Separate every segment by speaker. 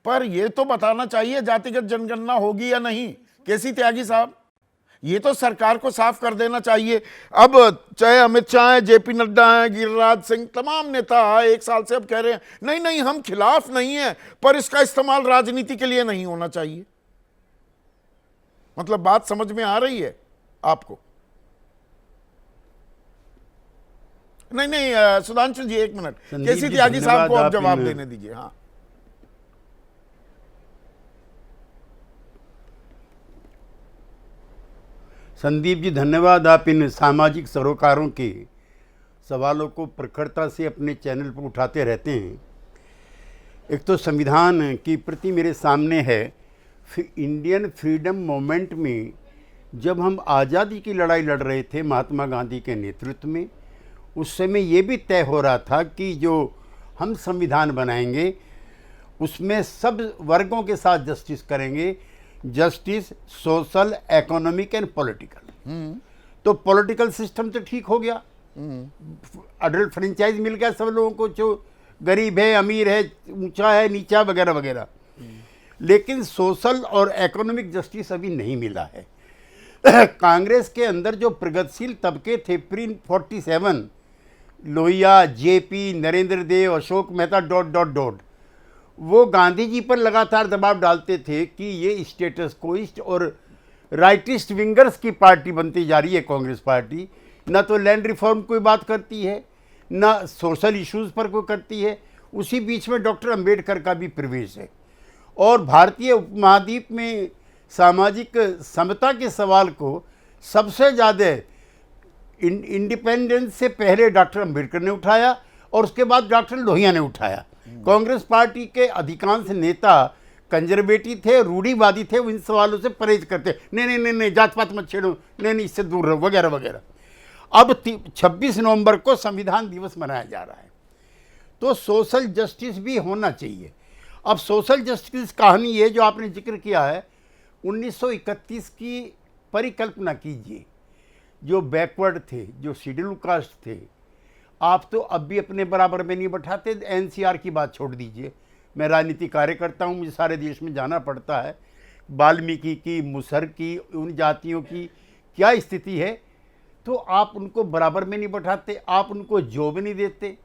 Speaker 1: पर यह तो बताना चाहिए जातिगत जनगणना होगी या नहीं। केसी त्यागी साहब, ये तो सरकार को साफ कर देना चाहिए। अब चाहे अमित शाह हैं, जेपी नड्डा हैं, गिरिराज सिंह, तमाम नेता 1 साल से अब कह रहे हैं नहीं नहीं हम खिलाफ नहीं है, पर इसका इस्तेमाल राजनीति के लिए नहीं होना चाहिए। मतलब बात समझ में आ रही है आपको? नहीं नहीं सुधांशु जी 1 मिनट, केसी त्यागी साहब को अब जवाब देने दीजिए। हाँ,
Speaker 2: संदीप जी धन्यवाद। आप इन सामाजिक सरोकारों के सवालों को प्रखरता से अपने चैनल पर उठाते रहते हैं। एक तो संविधान की प्रति मेरे सामने है। इंडियन फ्रीडम मूवमेंट में जब हम आज़ादी की लड़ाई लड़ रहे थे महात्मा गांधी के नेतृत्व में, उस समय ये भी तय हो रहा था कि जो हम संविधान बनाएंगे उसमें सब वर्गों के साथ जस्टिस करेंगे, justice social, economic and political. तो पॉलिटिकल सिस्टम तो ठीक हो गया, अडल्ट फ्रेंचाइज मिल गया सब लोगों को, जो गरीब है, अमीर है, ऊंचा है, नीचा वगैरह वगैरह। लेकिन सोशल और इकोनॉमिक जस्टिस अभी नहीं मिला है। कांग्रेस के अंदर जो प्रगतिशील तबके थे प्री 47, लोहिया, जेपी, नरेंद्र देव, अशोक मेहता डॉट, वो गांधी जी पर लगातार दबाव डालते थे कि ये स्टेटस कोइस्ट और राइटिस्ट विंगर्स की पार्टी बनती जा रही है कांग्रेस पार्टी। ना तो लैंड रिफॉर्म कोई बात करती है, ना सोशल इश्यूज़ पर कोई करती है। उसी बीच में डॉक्टर अंबेडकर का भी प्रवेश है। और भारतीय उपमहाद्वीप में सामाजिक समता के सवाल को सबसे ज़्यादा इंडिपेंडेंस से पहले डॉक्टर अंबेडकर ने उठाया और उसके बाद डॉक्टर लोहिया ने उठाया। कांग्रेस पार्टी के अधिकांश नेता कंजर्वेटिव थे, रूढ़िवादी थे, वो इन सवालों से परहेज करते, नहीं नहीं नहीं नहीं जात पात मत छेड़ो, नहीं नहीं इससे दूर रहो वगैरह वगैरह। अब 26 नवंबर को संविधान दिवस मनाया जा रहा है, तो सोशल जस्टिस भी होना चाहिए। अब सोशल जस्टिस कहानी ये जो आपने जिक्र किया है 1931 की परिकल्पना कीजिए। जो बैकवर्ड थे, जो शेड्यूल कास्ट थे, आप तो अब भी अपने बराबर में नहीं बैठाते। एनसीआर की बात छोड़ दीजिए, मैं राजनीतिक कार्यकर्ता हूँ, मुझे सारे देश में जाना पड़ता है। वाल्मीकि की, मुसहर की, उन जातियों की क्या स्थिति है, तो आप उनको बराबर में नहीं बैठाते, आप उनको जॉब नहीं देते,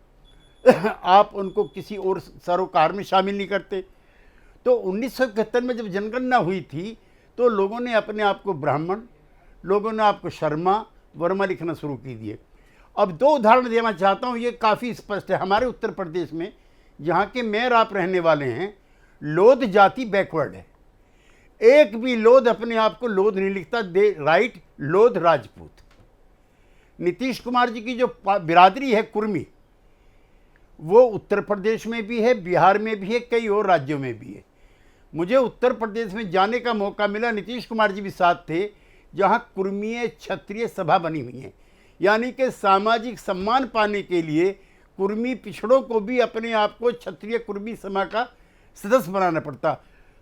Speaker 2: आप उनको किसी और सरोकार में शामिल नहीं करते। तो 1971 में जब जनगणना हुई थी तो लोगों ने अपने आप को ब्राह्मण, लोगों ने आपको शर्मा वर्मा लिखना शुरू की दिए। अब 2 उदाहरण देना चाहता हूँ, ये काफ़ी स्पष्ट है। हमारे उत्तर प्रदेश में जहाँ के मेयर आप रहने वाले हैं, लोध जाति बैकवर्ड है। एक भी लोध अपने आप को लोध नहीं लिखता, दे राइट लोध राजपूत। नीतीश कुमार जी की जो बिरादरी है कुर्मी, वो उत्तर प्रदेश में भी है, बिहार में भी है, कई और राज्यों में भी है। मुझे उत्तर प्रदेश में जाने का मौका मिला, नीतीश कुमार जी भी साथ थे, जहाँ कुर्मीय क्षत्रिय सभा बनी हुई है। यानी कि सामाजिक सम्मान पाने के लिए कुर्मी पिछड़ों को भी अपने आप को क्षत्रिय कुर्मी सभा का सदस्य बनाना पड़ता।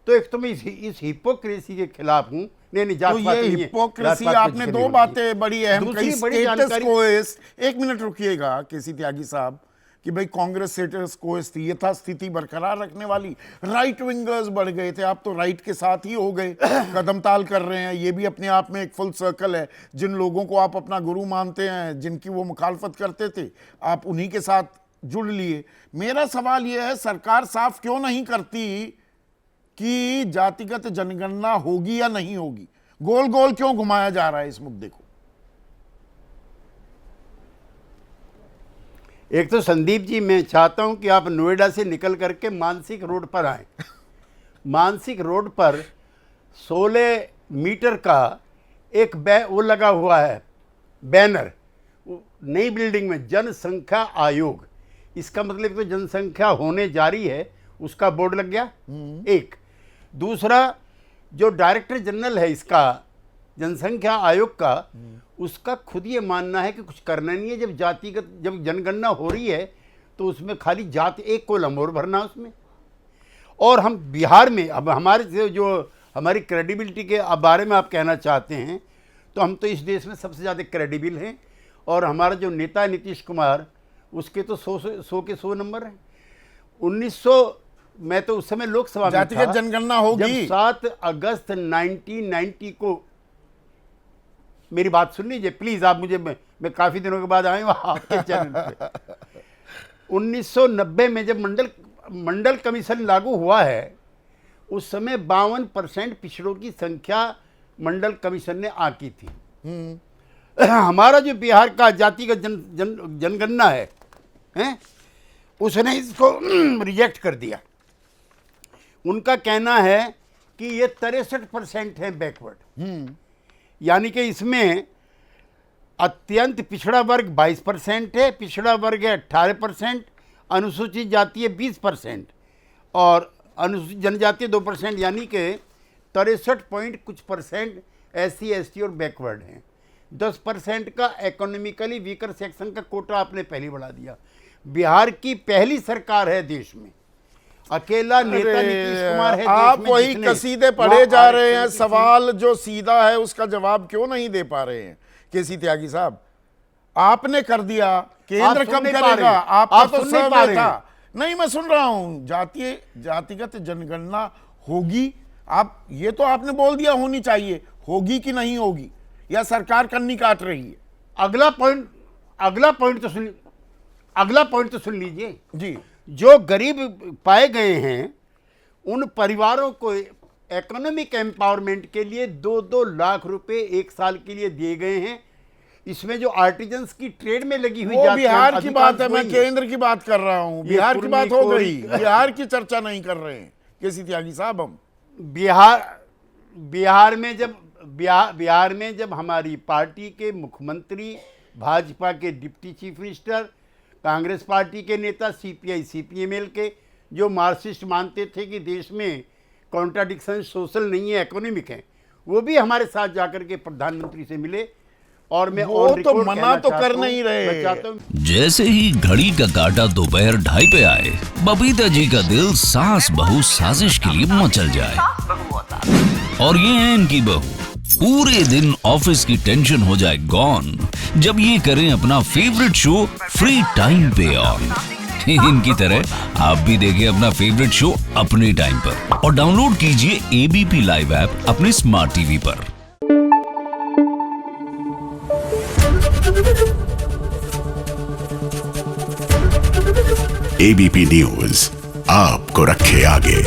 Speaker 2: तो एक तो मैं इस हिपोक्रेसी के खिलाफ हूँ। नहीं नहीं,
Speaker 1: तो ये हिपोक्रेसी, आपने 2 बातें बड़ी अहम कही। स्टेटस कोएस्ट, 1 मिनट रुकिएगा केसी त्यागी साहब, कि भाई कांग्रेस स्टेटस कोएस्ट थी, यथास्थिति बरकरार रखने वाली, राइट विंगर्स बढ़ गए थे, आप तो राइट के साथ ही हो गए, कदमताल कर रहे हैं। ये भी अपने आप में एक फुल सर्कल है। जिन लोगों को आप अपना गुरु मानते हैं, जिनकी वो मुखालफत करते थे, आप उन्हीं के साथ जुड़ लिए। मेरा सवाल यह है, सरकार साफ क्यों नहीं करती कि जातिगत जनगणना होगी या नहीं होगी? गोल गोल क्यों घुमाया जा रहा है इस मुद्दे को?
Speaker 2: एक तो संदीप जी, मैं चाहता हूं कि आप नोएडा से निकल करके मानसिक रोड पर आए। मानसिक रोड पर 16 मीटर का एक वो लगा हुआ है बैनर, नई बिल्डिंग में जनसंख्या आयोग। इसका मतलब तो जनसंख्या होने जा रही है, उसका बोर्ड लग गया एक। दूसरा, जो डायरेक्टर जनरल है इसका जनसंख्या आयोग का, उसका खुद ये मानना है कि कुछ करना नहीं है। जब जनगणना हो रही है तो उसमें खाली जात एक कॉलम और भरना उसमें। और हम बिहार में, अब हमारे जो हमारी क्रेडिबिलिटी के बारे में आप कहना चाहते हैं, तो हम तो इस देश में सबसे ज़्यादा क्रेडिबल हैं। और हमारा जो नेता है नीतीश कुमार, उसके तो 100 के 100 नंबर हैं। मैं तो उस समय लोकसभा में
Speaker 1: जातिगत
Speaker 2: था,
Speaker 1: जनगणना होगी।
Speaker 2: जब 7 अगस्त 1990 को, मेरी बात सुन लीजिए प्लीज, आप मुझे, मैं काफी दिनों के बाद आया हूं आपके चैनल पे। 1990 में जब मंडल कमीशन लागू हुआ है, उस समय 52% पिछड़ों की संख्या मंडल कमीशन ने आंकी थी। हमारा जो बिहार का जातिगत जनगणना है, उसने इसको रिजेक्ट कर दिया। उनका कहना है कि ये 63% है बैकवर्ड, यानी कि इसमें अत्यंत पिछड़ा वर्ग 22% है, पिछड़ा वर्ग है 18%, अनुसूचित जाति है 20% और अनुसूचित जनजातीय 2%, यानी कि 63 पॉइंट कुछ परसेंट SC ST और बैकवर्ड हैं। 10% का इकोनॉमिकली वीकर सेक्शन का कोटा आपने पहले बढ़ा दिया। बिहार की पहली सरकार है देश में, अकेला नेता नीतीश कुमार है।
Speaker 1: आप वही कसीदे पढ़े जा रहे हैं, सवाल जो सीधा है उसका जवाब क्यों नहीं दे पा रहे हैं केसी त्यागी साहब? आपने कर दिया, केंद्र कब करेगा? आपका तो सर्वे था। नहीं, मैं सुन रहा हूं, जातिगत जनगणना होगी। आप ये तो आपने बोल दिया होनी चाहिए, होगी कि नहीं होगी, या सरकार कन्नी काट रही है?
Speaker 2: अगला पॉइंट तो सुन लीजिए
Speaker 1: जी।
Speaker 2: जो गरीब पाए गए हैं उन परिवारों को इकोनॉमिक एम्पावरमेंट के लिए 2-2 लाख रुपए एक साल के लिए दिए गए हैं। इसमें जो आर्टिजन्स की ट्रेड में लगी हुई
Speaker 1: वो बिहार की बात है, मैं केंद्र की बात कर रहा हूं। बिहार की बात हो गई, बिहार की चर्चा नहीं कर रहे हैं केसी त्यागी साहब। हम
Speaker 2: बिहार में जब हमारी पार्टी के मुख्यमंत्री, भाजपा के deputy chief minister, Congress party के नेता, CPI CPML के, जो मार्क्सिस्ट मानते थे कि देश में कॉन्ट्राडिक्शन सोशल नहीं है इकोनॉमिक है, वो भी हमारे साथ जाकर के प्रधानमंत्री से मिले। और मैं
Speaker 1: वो तो मना तो कर नहीं रहे।
Speaker 3: जैसे ही घड़ी का काटा दोपहर 2:30 पे आए, बबीता जी का दिल सास बहू साजिश के लिए मचल जाए। और ये है इनकी बहू, पूरे दिन ऑफिस की टेंशन हो जाए गॉन जब ये करें अपना फेवरेट शो फ्री टाइम पे ऑन। इनकी तरह आप भी देखिए अपना फेवरेट शो अपने टाइम पर और डाउनलोड कीजिए ABP लाइव ऐप अपने स्मार्ट टीवी पर।
Speaker 4: ABP न्यूज आपको रखे आगे।